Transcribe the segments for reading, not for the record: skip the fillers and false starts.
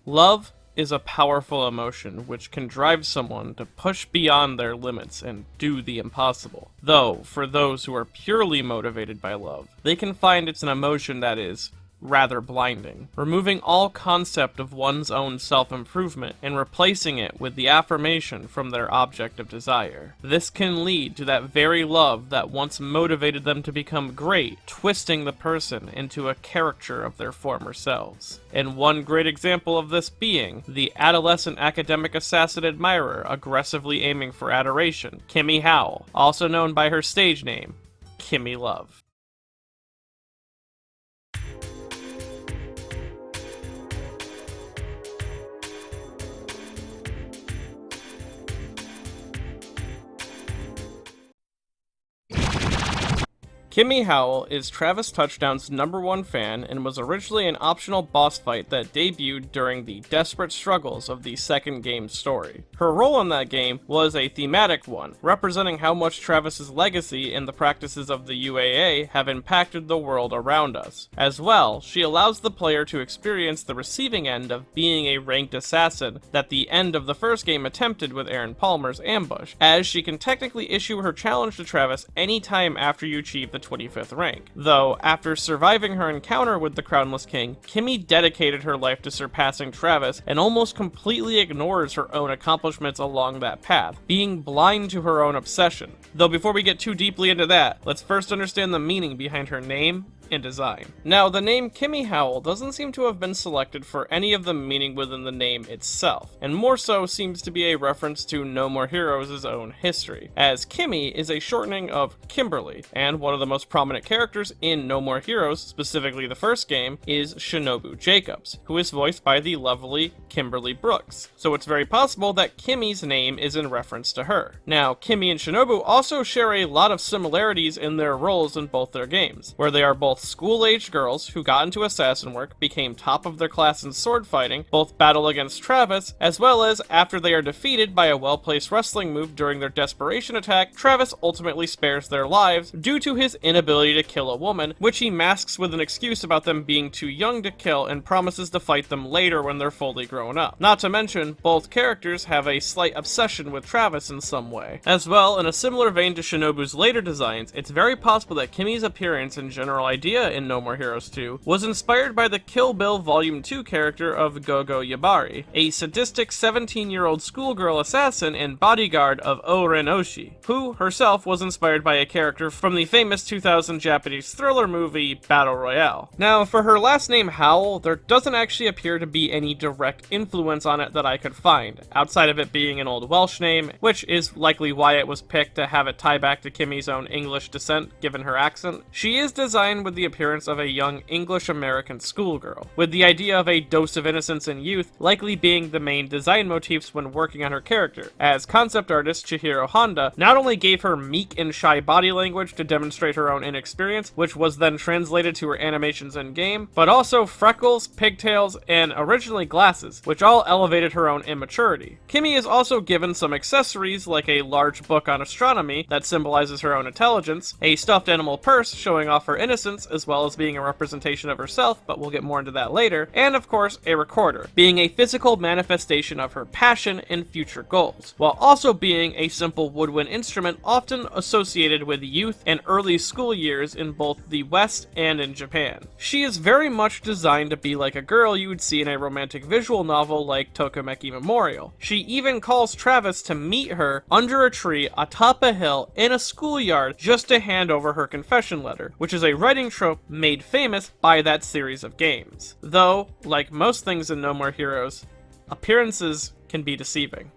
Love is a powerful emotion which can drive someone to push beyond their limits and do the impossible. Though, for those who are purely motivated by love, they can find it's an emotion that is rather blinding, removing all concept of one's own self-improvement and replacing it with the affirmation from their object of desire. This can lead to that very love that once motivated them to become great, twisting the person into a caricature of their former selves. And one great example of this being the adolescent academic assassin admirer aggressively aiming for adoration, Kimmy Howell, also known by her stage name, Kimmy Love. Kimmy Howell is Travis Touchdown's #1 fan and was originally an optional boss fight that debuted during the desperate struggles of the second game's story. Her role in that game was a thematic one, representing how much Travis's legacy and the practices of the UAA have impacted the world around us. As well, she allows the player to experience the receiving end of being a ranked assassin that the end of the first game attempted with Aaron Palmer's ambush, as she can technically issue her challenge to Travis anytime after you achieve the 25th rank. Though, after surviving her encounter with the Crownless King, Kimmy dedicated her life to surpassing Travis and almost completely ignores her own accomplishments along that path, being blind to her own obsession. Though before we get too deeply into that, let's first understand the meaning behind her name and design. Now, the name Kimmy Howell doesn't seem to have been selected for any of the meaning within the name itself, and more so seems to be a reference to No More Heroes' own history, as Kimmy is a shortening of Kimberly, and one of the most prominent characters in No More Heroes, specifically the first game, is Shinobu Jacobs, who is voiced by the lovely Kimberly Brooks, so it's very possible that Kimmy's name is in reference to her. Now, Kimmy and Shinobu also share a lot of similarities in their roles in both their games, where they are both school-aged girls who got into assassin work, became top of their class in sword fighting, both battle against Travis, as well as after they are defeated by a well-placed wrestling move during their desperation attack, Travis ultimately spares their lives due to his inability to kill a woman, which he masks with an excuse about them being too young to kill and promises to fight them later when they're fully grown up. Not to mention, both characters have a slight obsession with Travis in some way. As well, in a similar vein to Shinobu's later designs, it's very possible that Kimmy's appearance and general idea in No More Heroes 2 was inspired by the Kill Bill Volume 2 character of Gogo Yabari, a sadistic 17-year-old schoolgirl assassin and bodyguard of O-Ren Oshi, who herself was inspired by a character from the famous 2000 Japanese thriller movie Battle Royale. Now, for her last name Howell, there doesn't actually appear to be any direct influence on it that I could find, outside of it being an old Welsh name, which is likely why it was picked to have it tie back to Kimmy's own English descent, given her accent. She is designed with the appearance of a young English-American schoolgirl, with the idea of a dose of innocence and youth likely being the main design motifs when working on her character, as concept artist Chihiro Honda not only gave her meek and shy body language to demonstrate her own inexperience, which was then translated to her animations in-game, but also freckles, pigtails, and originally glasses, which all elevated her own immaturity. Kimmy is also given some accessories like a large book on astronomy that symbolizes her own intelligence, a stuffed animal purse showing off her innocence, as well as being a representation of herself, but we'll get more into that later, and of course a recorder, being a physical manifestation of her passion and future goals, while also being a simple woodwind instrument often associated with youth and early school years in both the West and in Japan. She is very much designed to be like a girl you would see in a romantic visual novel like Tokimeki Memorial. She even calls Travis to meet her under a tree atop a hill in a schoolyard just to hand over her confession letter, which is a writing trope made famous by that series of games. Though, like most things in No More Heroes, appearances can be deceiving.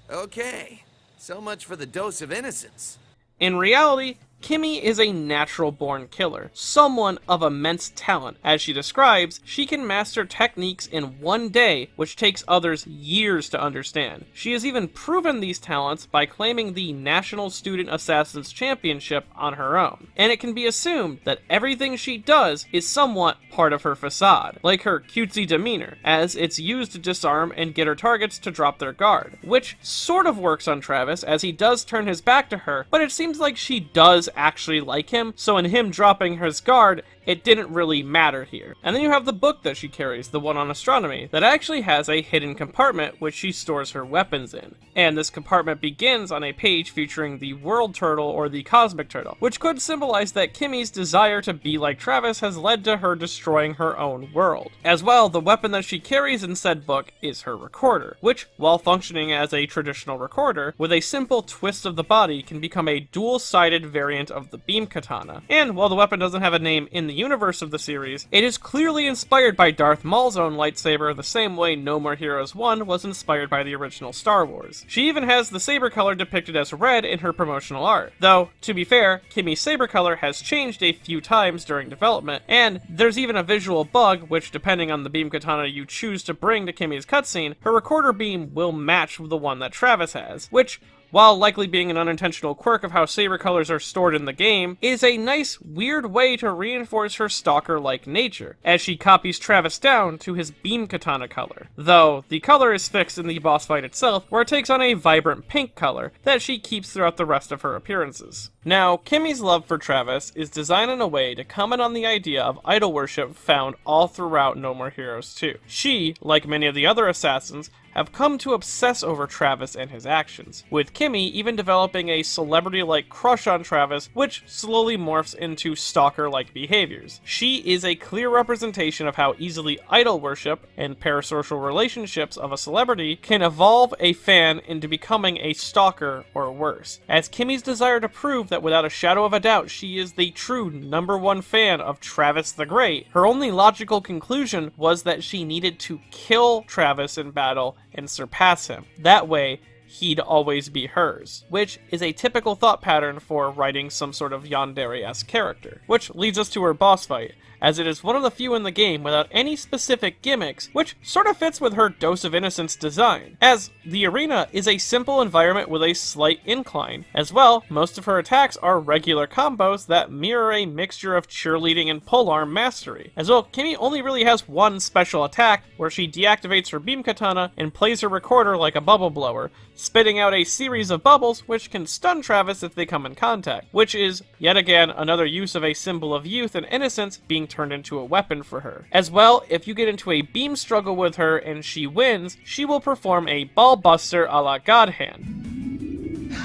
Okay, so much for the dose of innocence. In reality, Kimmy is a natural-born killer, someone of immense talent. As she describes, she can master techniques in one day, which takes others years to understand. She has even proven these talents by claiming the National Student Assassins Championship on her own. And it can be assumed that everything she does is somewhat part of her facade, like her cutesy demeanor, as it's used to disarm and get her targets to drop their guard, which sort of works on Travis as he does turn his back to her, but it seems like she does actually like him, so in him dropping his guard, it didn't really matter here. And then you have the book that she carries, the one on astronomy, that actually has a hidden compartment which she stores her weapons in. And this compartment begins on a page featuring the world turtle or the cosmic turtle, which could symbolize that Kimmy's desire to be like Travis has led to her destroying her own world. As well, the weapon that she carries in said book is her recorder, which, while functioning as a traditional recorder, with a simple twist of the body can become a dual-sided variant of the beam katana. And while the weapon doesn't have a name in the universe of the series, it is clearly inspired by Darth Maul's own lightsaber the same way No More Heroes 1 was inspired by the original Star Wars. She even has the saber color depicted as red in her promotional art. Though, to be fair, Kimmy's saber color has changed a few times during development, and there's even a visual bug which, depending on the beam katana you choose to bring to Kimmy's cutscene, her recorder beam will match the one that Travis has, which, while likely being an unintentional quirk of how saber colors are stored in the game, is a nice, weird way to reinforce her stalker-like nature, as she copies Travis down to his beam katana color. Though, the color is fixed in the boss fight itself, where it takes on a vibrant pink color that she keeps throughout the rest of her appearances. Now, Kimmy's love for Travis is designed in a way to comment on the idea of idol worship found all throughout No More Heroes 2. She, like many of the other assassins, have come to obsess over Travis and his actions, with Kimmy even developing a celebrity-like crush on Travis, which slowly morphs into stalker-like behaviors. She is a clear representation of how easily idol worship and parasocial relationships of a celebrity can evolve a fan into becoming a stalker or worse, as Kimmy's desire to prove that without a shadow of a doubt she is the true #1 fan of Travis the Great, her only logical conclusion was that she needed to kill Travis in battle and surpass him. That way, he'd always be hers, which is a typical thought pattern for writing some sort of yandere-esque character. Which leads us to her boss fight, as it is one of the few in the game without any specific gimmicks, which sort of fits with her Dose of Innocence design, as the arena is a simple environment with a slight incline. As well, most of her attacks are regular combos that mirror a mixture of cheerleading and polearm mastery. As well, Kimmy only really has one special attack, where she deactivates her beam katana and plays her recorder like a bubble blower, spitting out a series of bubbles which can stun Travis if they come in contact, which is, yet again, another use of a symbol of youth and innocence being turned into a weapon for her. As well, if you get into a beam struggle with her and she wins, she will perform a ball buster a la God Hand,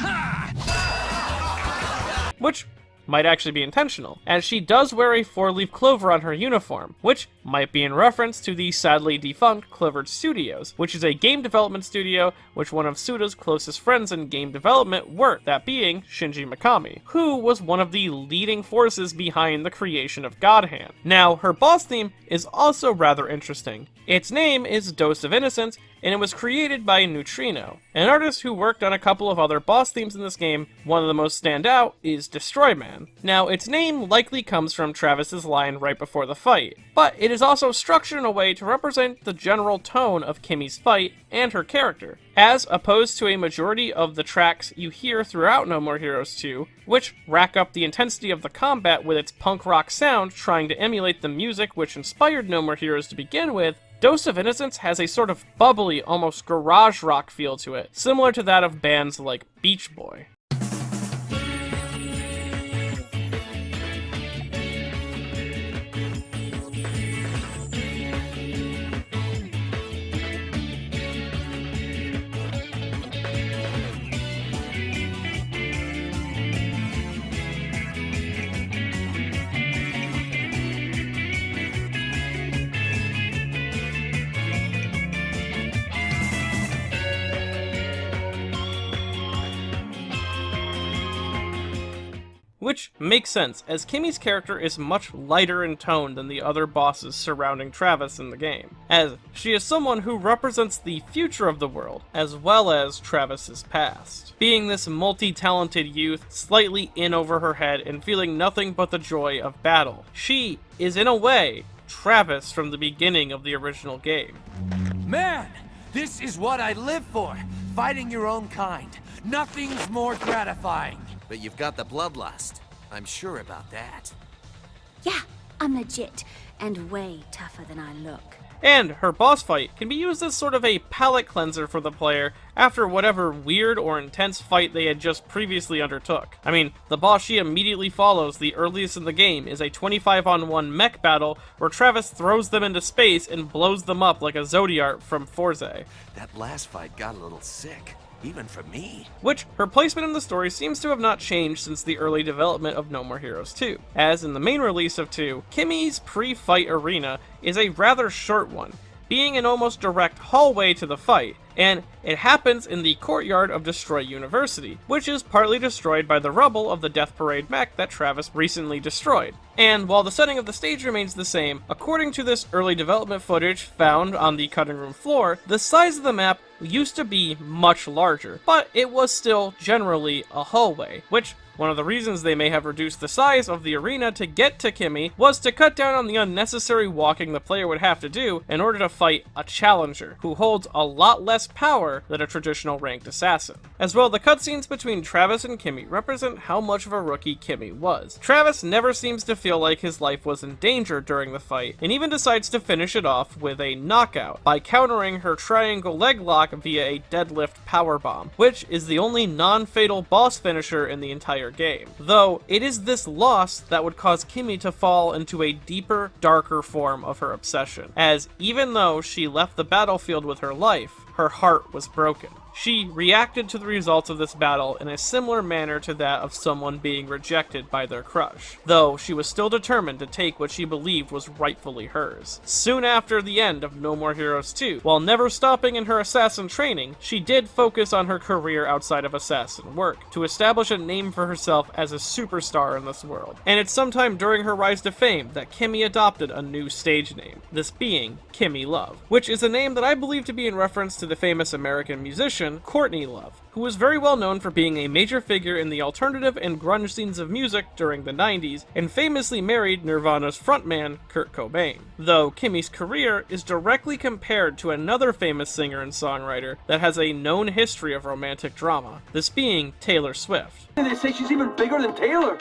which might actually be intentional, as she does wear a 4-leaf clover on her uniform, which might be in reference to the sadly defunct Clover Studios, which is a game development studio which one of Suda's closest friends in game development worked, that being Shinji Mikami, who was one of the leading forces behind the creation of God Hand. Now, her boss theme is also rather interesting. Its name is Dose of Innocence, and it was created by Neutrino, an artist who worked on a couple of other boss themes in this game. One of the most stand out is Destroy Man. Now, its name likely comes from Travis's line right before the fight, but it is also structured in a way to represent the general tone of Kimmy's fight and her character, as opposed to a majority of the tracks you hear throughout No More Heroes 2, which rack up the intensity of the combat with its punk rock sound trying to emulate the music which inspired No More Heroes to begin with. Dose of Innocence has a sort of bubbly, almost garage rock feel to it, similar to that of bands like Beach Boy. Which makes sense, as Kimmy's character is much lighter in tone than the other bosses surrounding Travis in the game, as she is someone who represents the future of the world, as well as Travis's past. Being this multi-talented youth, slightly in over her head and feeling nothing but the joy of battle, she is in a way Travis from the beginning of the original game. Man, this is what I live for. Fighting your own kind. Nothing's more gratifying. But you've got the bloodlust. I'm sure about that. Yeah, I'm legit, and way tougher than I look. And her boss fight can be used as sort of a palate cleanser for the player after whatever weird or intense fight they had just previously undertook. I mean, the boss she immediately follows, the earliest in the game, is a 25-on-1 mech battle where Travis throws them into space and blows them up like a Zodiart from Forza. That last fight got a little sick, even for me. Which, her placement in the story seems to have not changed since the early development of No More Heroes 2, as in the main release of 2, Kimmy's pre-fight arena is a rather short one, being an almost direct hallway to the fight, and it happens in the courtyard of Destroy University, which is partly destroyed by the rubble of the Death Parade mech that Travis recently destroyed. And while the setting of the stage remains the same, according to this early development footage found on the cutting room floor, the size of the map used to be much larger, but it was still generally a hallway, which one of the reasons they may have reduced the size of the arena to get to Kimmy was to cut down on the unnecessary walking the player would have to do in order to fight a challenger, who holds a lot less power than a traditional ranked assassin. As well, the cutscenes between Travis and Kimmy represent how much of a rookie Kimmy was. Travis never seems to feel like his life was in danger during the fight, and even decides to finish it off with a knockout by countering her triangle leg lock via a deadlift powerbomb, which is the only non-fatal boss finisher in the entire game. Though, it is this loss that would cause Kimmy to fall into a deeper, darker form of her obsession, as even though she left the battlefield with her life, her heart was broken. She reacted to the results of this battle in a similar manner to that of someone being rejected by their crush, though she was still determined to take what she believed was rightfully hers. Soon after the end of No More Heroes 2, while never stopping in her assassin training, she did focus on her career outside of assassin work, to establish a name for herself as a superstar in this world. And it's sometime during her rise to fame that Kimmy adopted a new stage name, this being Kimmy Love, which is a name that I believe to be in reference to the famous American musician Courtney Love, who was very well known for being a major figure in the alternative and grunge scenes of music during the 90s, and famously married Nirvana's frontman, Kurt Cobain. Though Kimmy's career is directly compared to another famous singer and songwriter that has a known history of romantic drama, this being Taylor Swift. They say she's even bigger than Taylor.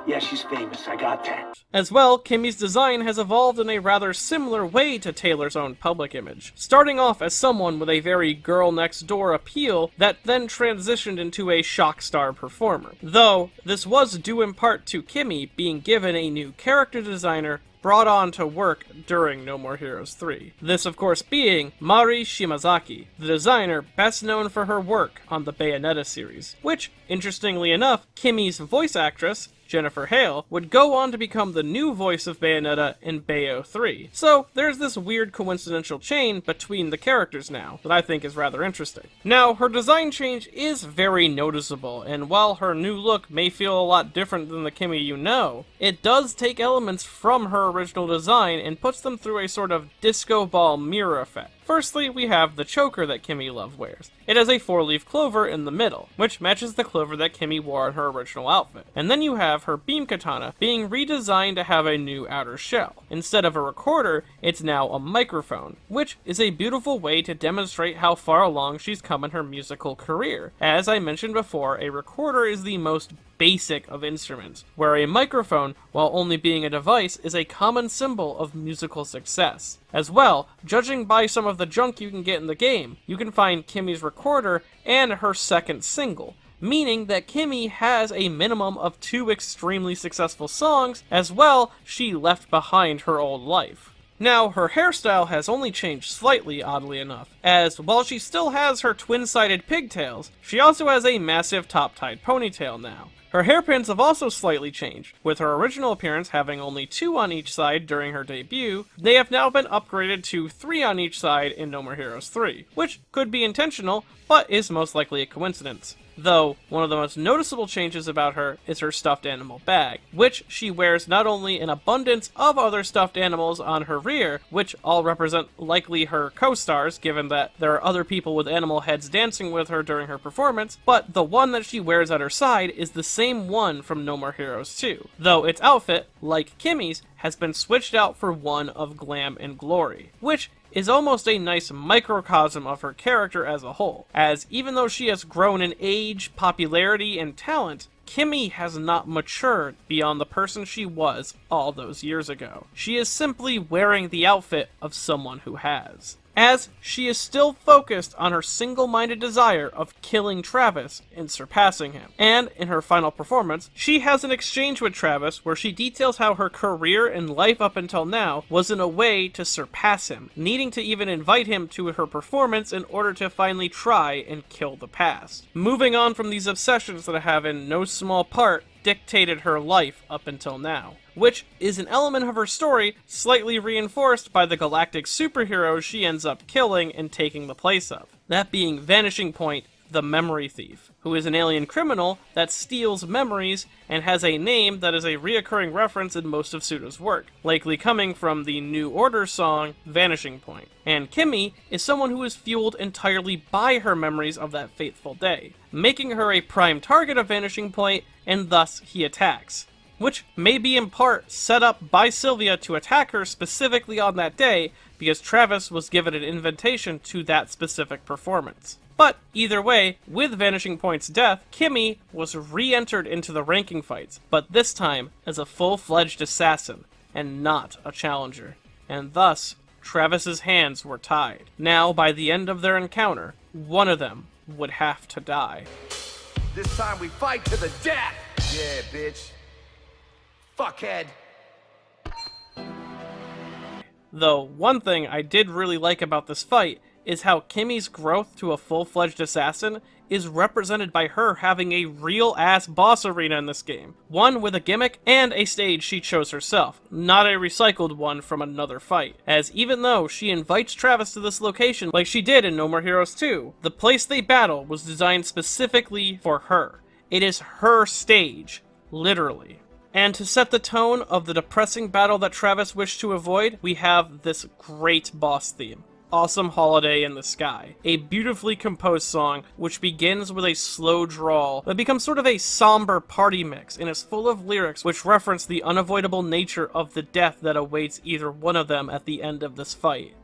Yeah, she's famous, I got that. As well, Kimmy's design has evolved in a rather similar way to Taylor's own public image, starting off as someone with a very girl-next-door appeal that then transitioned into a shock star performer. Though, this was due in part to Kimmy being given a new character designer brought on to work during No More Heroes 3. This, of course, being Mari Shimazaki, the designer best known for her work on the Bayonetta series, which, interestingly enough, Kimmy's voice actress, Jennifer Hale, would go on to become the new voice of Bayonetta in Bayo 3. So, there's this weird coincidental chain between the characters now, that I think is rather interesting. Now, her design change is very noticeable, and while her new look may feel a lot different than the Kimmy you know, it does take elements from her original design and puts them through a sort of disco ball mirror effect. Firstly, we have the choker that Kimmy Love wears. It has a 4-leaf clover in the middle, which matches the clover that Kimmy wore in her original outfit. And then you have her beam katana being redesigned to have a new outer shell. Instead of a recorder, it's now a microphone, which is a beautiful way to demonstrate how far along she's come in her musical career. As I mentioned before, a recorder is the most basic of instruments, where a microphone, while only being a device, is a common symbol of musical success. As well, judging by some of the junk you can get in the game, you can find Kimmy's recorder and her second single, meaning that Kimmy has a minimum of 2 extremely successful songs, as well she left behind her old life. Now, her hairstyle has only changed slightly, oddly enough, as while she still has her twin-sided pigtails, she also has a massive top-tied ponytail now. Her hairpins have also slightly changed, with her original appearance having only 2 on each side during her debut. They have now been upgraded to 3 on each side in No More Heroes 3, which could be intentional, but is most likely a coincidence. Though, one of the most noticeable changes about her is her stuffed animal bag, which she wears not only an abundance of other stuffed animals on her rear, which all represent likely her co-stars, given that there are other people with animal heads dancing with her during her performance, but the one that she wears at her side is the same one from No More Heroes 2, though its outfit, like Kimmy's, has been switched out for one of glam and glory, which is almost a nice microcosm of her character as a whole, as even though she has grown in age, popularity, and talent, Kimmy has not matured beyond the person she was all those years ago. She is simply wearing the outfit of someone who has, as she is still focused on her single-minded desire of killing Travis and surpassing him. And in her final performance, she has an exchange with Travis where she details how her career and life up until now was in a way to surpass him, needing to even invite him to her performance in order to finally try and kill the past. Moving on from these obsessions that have in no small part dictated her life up until now, which is an element of her story slightly reinforced by the galactic superheroes she ends up killing and taking the place of. That being Vanishing Point, the Memory Thief, who is an alien criminal that steals memories and has a name that is a reoccurring reference in most of Suda's work, likely coming from the New Order song, Vanishing Point. And Kimmy is someone who is fueled entirely by her memories of that fateful day, making her a prime target of Vanishing Point, and thus he attacks, which may be in part set up by Sylvia to attack her specifically on that day because Travis was given an invitation to that specific performance. But either way, with Vanishing Point's death, Kimmy was re-entered into the ranking fights, but this time as a full-fledged assassin and not a challenger, and thus Travis's hands were tied. Now, by the end of their encounter, one of them would have to die. This time we fight to the death! Yeah, bitch. Fuckhead. Though, one thing I did really like about this fight is how Kimmy's growth to a full-fledged assassin is represented by her having a real-ass boss arena in this game. One with a gimmick and a stage she chose herself, not a recycled one from another fight. As even though she invites Travis to this location like she did in No More Heroes 2, the place they battle was designed specifically for her. It is her stage, literally. And to set the tone of the depressing battle that Travis wished to avoid, we have this great boss theme. Awesome Holiday in the Sky, a beautifully composed song which begins with a slow drawl that becomes sort of a somber party mix and is full of lyrics which reference the unavoidable nature of the death that awaits either one of them at the end of this fight.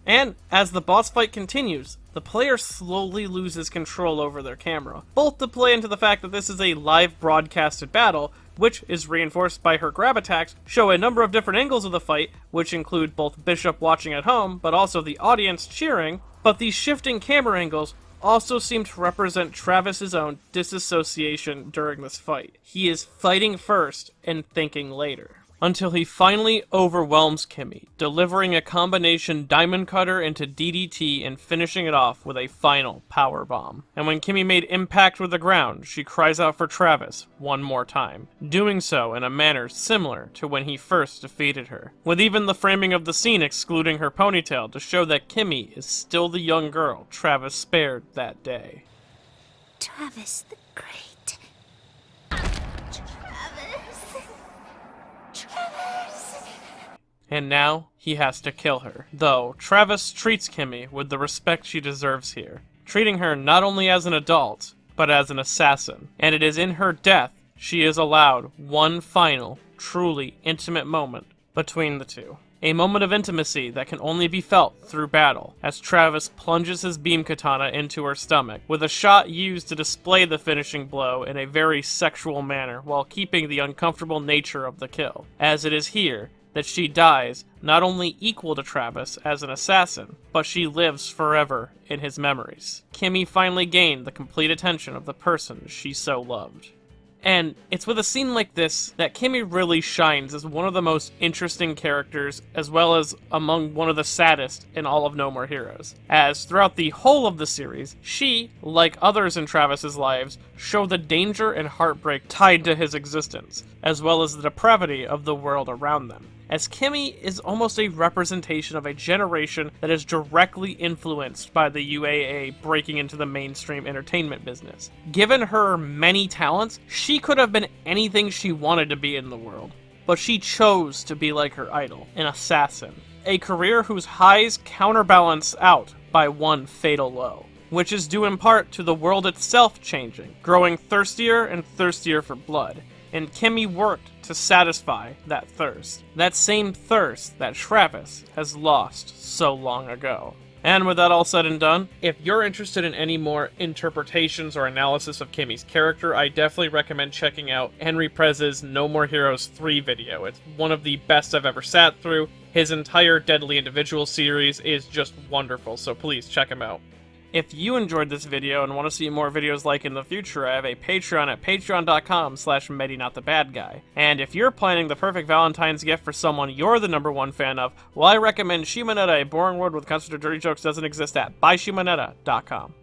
And as the boss fight continues, the player slowly loses control over their camera, both to play into the fact that this is a live broadcasted battle, which is reinforced by her grab attacks, show a number of different angles of the fight, which include both Bishop watching at home, but also the audience cheering, but these shifting camera angles also seem to represent Travis's own disassociation during this fight. He is fighting first and thinking later, until he finally overwhelms Kimmy, delivering a combination diamond cutter into DDT and finishing it off with a final power bomb. And when Kimmy made impact with the ground, she cries out for Travis one more time, doing so in a manner similar to when he first defeated her, with even the framing of the scene excluding her ponytail to show that Kimmy is still the young girl Travis spared that day. Travis the Great. And now, he has to kill her. Though, Travis treats Kimmy with the respect she deserves here, treating her not only as an adult, but as an assassin. And it is in her death she is allowed one final, truly intimate moment between the two. A moment of intimacy that can only be felt through battle, as Travis plunges his beam katana into her stomach, with a shot used to display the finishing blow in a very sexual manner while keeping the uncomfortable nature of the kill. As it is here that she dies, not only equal to Travis as an assassin, but she lives forever in his memories. Kimmy finally gained the complete attention of the person she so loved. And it's with a scene like this that Kimmy really shines as one of the most interesting characters, as well as among one of the saddest in all of No More Heroes. As throughout the whole of the series, she, like others in Travis's lives, show the danger and heartbreak tied to his existence, as well as the depravity of the world around them. As Kimmy is almost a representation of a generation that is directly influenced by the UAA breaking into the mainstream entertainment business. Given her many talents, she could have been anything she wanted to be in the world, but she chose to be like her idol, an assassin. A career whose highs counterbalance out by one fatal low, which is due in part to the world itself changing, growing thirstier and thirstier for blood. And Kimmy worked to satisfy that thirst. That same thirst that Travis has lost so long ago. And with that all said and done, if you're interested in any more interpretations or analysis of Kimmy's character, I definitely recommend checking out Henry Prez's No More Heroes 3 video. It's one of the best I've ever sat through. His entire Deadly Individual series is just wonderful, so please check him out. If you enjoyed this video and want to see more videos like in the future, I have a Patreon at patreon.com/MediNotTheBadGuy. And if you're planning the perfect Valentine's gift for someone you're the #1 fan of, well, I recommend Shimonetta, A Boring World with Constant Dirty Jokes Doesn't Exist at buyshimonetta.com.